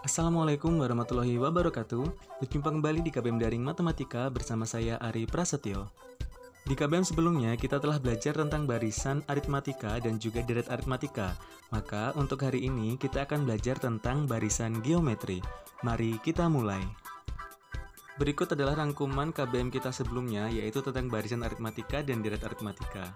Assalamualaikum warahmatullahi wabarakatuh. Berjumpa kembali di KBM Daring Matematika bersama saya Ari Prasetyo. Di KBM sebelumnya kita telah belajar tentang barisan aritmatika dan juga deret aritmatika. Maka untuk hari ini kita akan belajar tentang barisan geometri. Mari kita mulai. Berikut adalah rangkuman KBM kita sebelumnya, yaitu tentang barisan aritmatika dan deret aritmatika.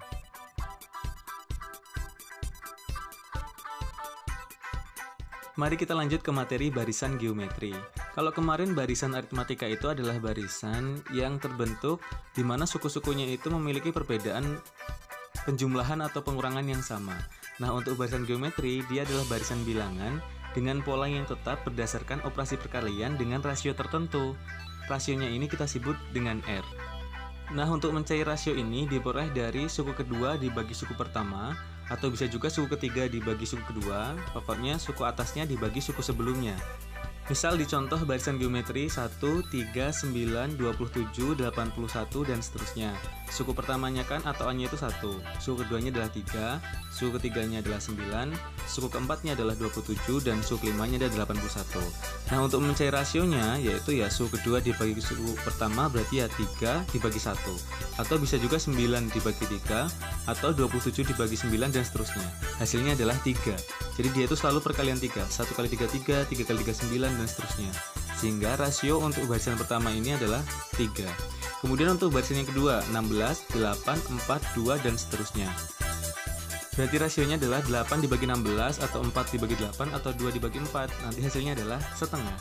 Mari kita lanjut ke materi barisan geometri. Kalau kemarin barisan aritmatika itu adalah barisan yang terbentuk di mana suku-sukunya itu memiliki perbedaan penjumlahan atau pengurangan yang sama. Nah, untuk barisan geometri, dia adalah barisan bilangan dengan pola yang tetap berdasarkan operasi perkalian dengan rasio tertentu. Rasionya ini kita sebut dengan R. Nah, untuk mencari rasio ini diperoleh dari suku kedua dibagi suku pertama, atau bisa juga suku ketiga dibagi suku kedua, pokoknya suku atasnya dibagi suku sebelumnya. Misal di contoh barisan geometri 1, 3, 9, 27, 81, dan seterusnya. Suku pertamanya kan atau A-nya itu 1, suku keduanya adalah 3, suku ketiganya adalah 9, suku keempatnya adalah 27, dan suku kelimanya adalah 81. Nah, untuk mencari rasionya, yaitu ya suku kedua dibagi suku pertama berarti ya 3 dibagi 1. Atau bisa juga 9 dibagi 3, atau 27 dibagi 9, dan seterusnya. Hasilnya adalah 3. Jadi dia itu selalu perkalian 3, 1 kali 3, 3, 3 kali 3, 9, dan seterusnya. Sehingga rasio untuk barisan pertama ini adalah 3. Kemudian untuk barisan yang kedua, 16, 8, 4, 2, dan seterusnya. Berarti rasionya adalah 8 dibagi 16, atau 4 dibagi 8, atau 2 dibagi 4. Nanti hasilnya adalah setengah.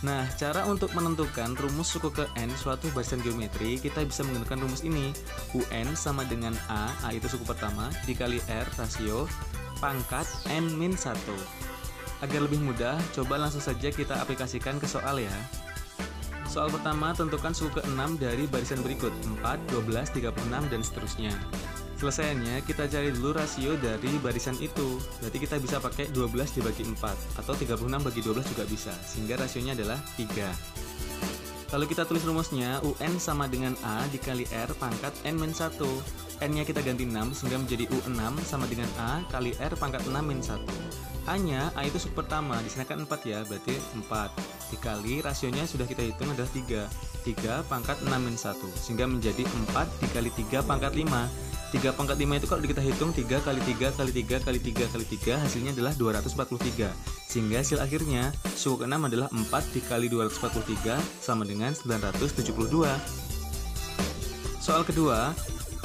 Nah, cara untuk menentukan rumus suku ke N suatu barisan geometri, kita bisa menggunakan rumus ini. UN sama dengan A itu suku pertama, dikali R rasio pangkat N-1. Agar lebih mudah, coba langsung saja kita aplikasikan ke soal ya. Soal pertama, tentukan suku ke-6 dari barisan berikut, 4, 12, 36, dan seterusnya. Selesaiannya, kita cari dulu rasio dari barisan itu. Berarti kita bisa pakai 12 dibagi 4, atau 36 bagi 12 juga bisa, sehingga rasionya adalah 3. Lalu kita tulis rumusnya, UN sama dengan A dikali R pangkat N-1. N-nya kita ganti 6, sehingga menjadi U6 sama dengan A kali R pangkat 6-1. A-nya, A itu suku pertama, di sana kan 4 ya, berarti 4. Dikali rasionya sudah kita hitung adalah 3. 3 pangkat 6-1, sehingga menjadi 4 dikali 3 pangkat 5. 3 pangkat 5 itu kalau kita hitung 3 kali 3 kali 3 kali 3 kali 3, hasilnya adalah 243. Sehingga hasil akhirnya suku ke-6 adalah 4 dikali 243 sama dengan 972. Soal kedua,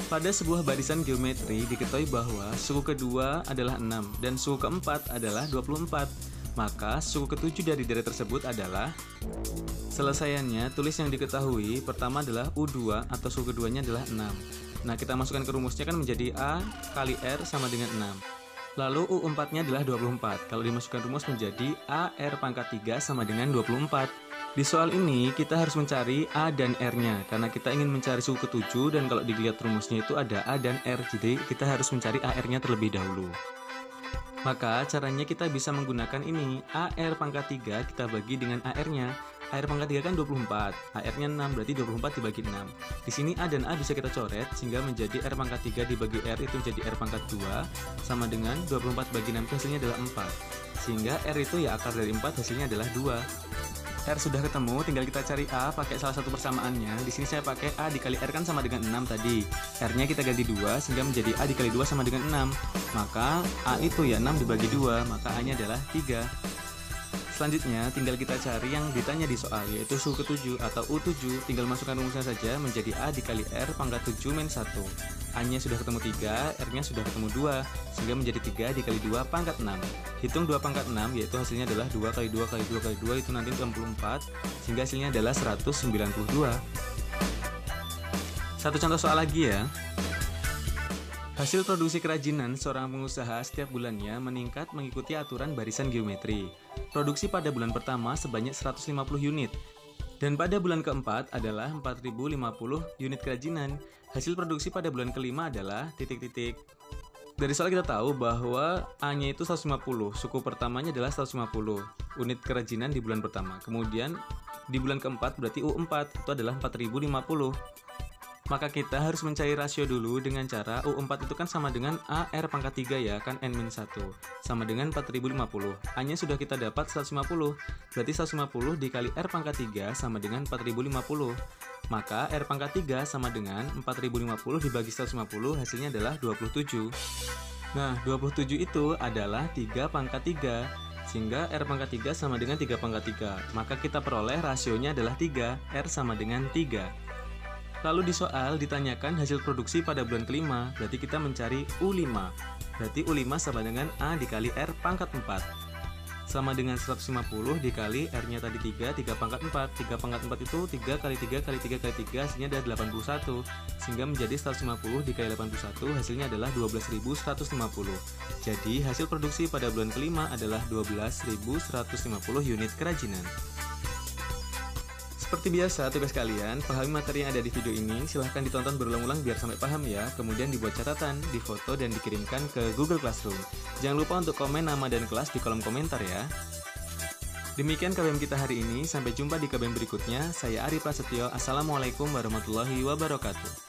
pada sebuah barisan geometri diketahui bahwa suku kedua adalah 6 dan suku keempat adalah 24. Maka suku ketujuh dari deret tersebut adalah, selesaiannya tulis yang diketahui. Pertama adalah U2 atau suku keduanya adalah 6. Nah, kita masukkan ke rumusnya kan menjadi A kali R sama dengan 6. Lalu U4-nya adalah 24. Kalau dimasukkan rumus menjadi AR pangkat 3 sama dengan 24. Di soal ini kita harus mencari A dan R-nya karena kita ingin mencari suku ketujuh, dan kalau dilihat rumusnya itu ada A dan R, jadi kita harus mencari AR-nya terlebih dahulu. Maka caranya kita bisa menggunakan ini, AR pangkat 3 kita bagi dengan AR-nya. AR pangkat 3 kan 24, AR-nya 6, berarti 24 dibagi 6. Di sini A dan A bisa kita coret, sehingga menjadi R pangkat 3 dibagi R itu menjadi R pangkat 2, sama dengan 24 bagi 6 itu hasilnya adalah 4. Sehingga R itu ya akar dari 4, hasilnya adalah 2. R sudah ketemu, tinggal kita cari A pakai salah satu persamaannya. Di sini saya pakai A dikali R kan sama dengan 6 tadi. R-nya kita ganti 2 sehingga menjadi A dikali 2 sama dengan 6. Maka A itu ya 6 dibagi 2, maka A-nya adalah 3. Selanjutnya tinggal kita cari yang ditanya di soal, yaitu suku ke-7 atau U7. Tinggal masukkan rumusnya saja menjadi A dikali R pangkat 7-1. A-nya sudah ketemu 3, R-nya sudah ketemu 2, sehingga menjadi 3 dikali 2 pangkat 6. Hitung 2 pangkat 6, yaitu hasilnya adalah 2 kali 2 kali 2 kali 2, itu nanti 64, sehingga hasilnya adalah 192. Satu contoh soal lagi ya. Hasil produksi kerajinan seorang pengusaha setiap bulannya meningkat mengikuti aturan barisan geometri. Produksi pada bulan pertama sebanyak 150 unit. Dan pada bulan keempat adalah 4050 unit kerajinan. Hasil produksi pada bulan kelima adalah titik-titik. Dari soal kita tahu bahwa A-nya itu 150, suku pertamanya adalah 150 unit kerajinan di bulan pertama. Kemudian di bulan keempat berarti U4 itu adalah 4050. Maka kita harus mencari rasio dulu dengan cara U4 itu kan sama dengan AR pangkat 3 ya, kan N-1. Sama dengan 4050. A-nya sudah kita dapat 150. Berarti 150 dikali R pangkat 3 sama dengan 4050. Maka R pangkat 3 sama dengan 4050 dibagi 150 hasilnya adalah 27. Nah, 27 itu adalah 3 pangkat 3. Sehingga R pangkat 3 sama dengan 3 pangkat 3. Maka kita peroleh rasionya adalah 3. R sama dengan 3. Lalu di soal ditanyakan hasil produksi pada bulan kelima, berarti kita mencari U5. Berarti U5 sama dengan A dikali R pangkat 4. Sama dengan 150 dikali R-nya tadi 3, 3 pangkat 4. 3 pangkat 4 itu 3 kali 3 kali 3 kali 3, hasilnya adalah 81. Sehingga menjadi 150 dikali 81, hasilnya adalah 12.150. Jadi hasil produksi pada bulan kelima adalah 12.150 unit kerajinan. Seperti biasa, tugas kalian, pahami materi yang ada di video ini, silahkan ditonton berulang-ulang biar sampai paham ya, kemudian dibuat catatan, difoto, dan dikirimkan ke Google Classroom. Jangan lupa untuk komen nama dan kelas di kolom komentar ya. Demikian KBM kita hari ini, sampai jumpa di KBM berikutnya. Saya Ari Prasetyo, Assalamualaikum warahmatullahi wabarakatuh.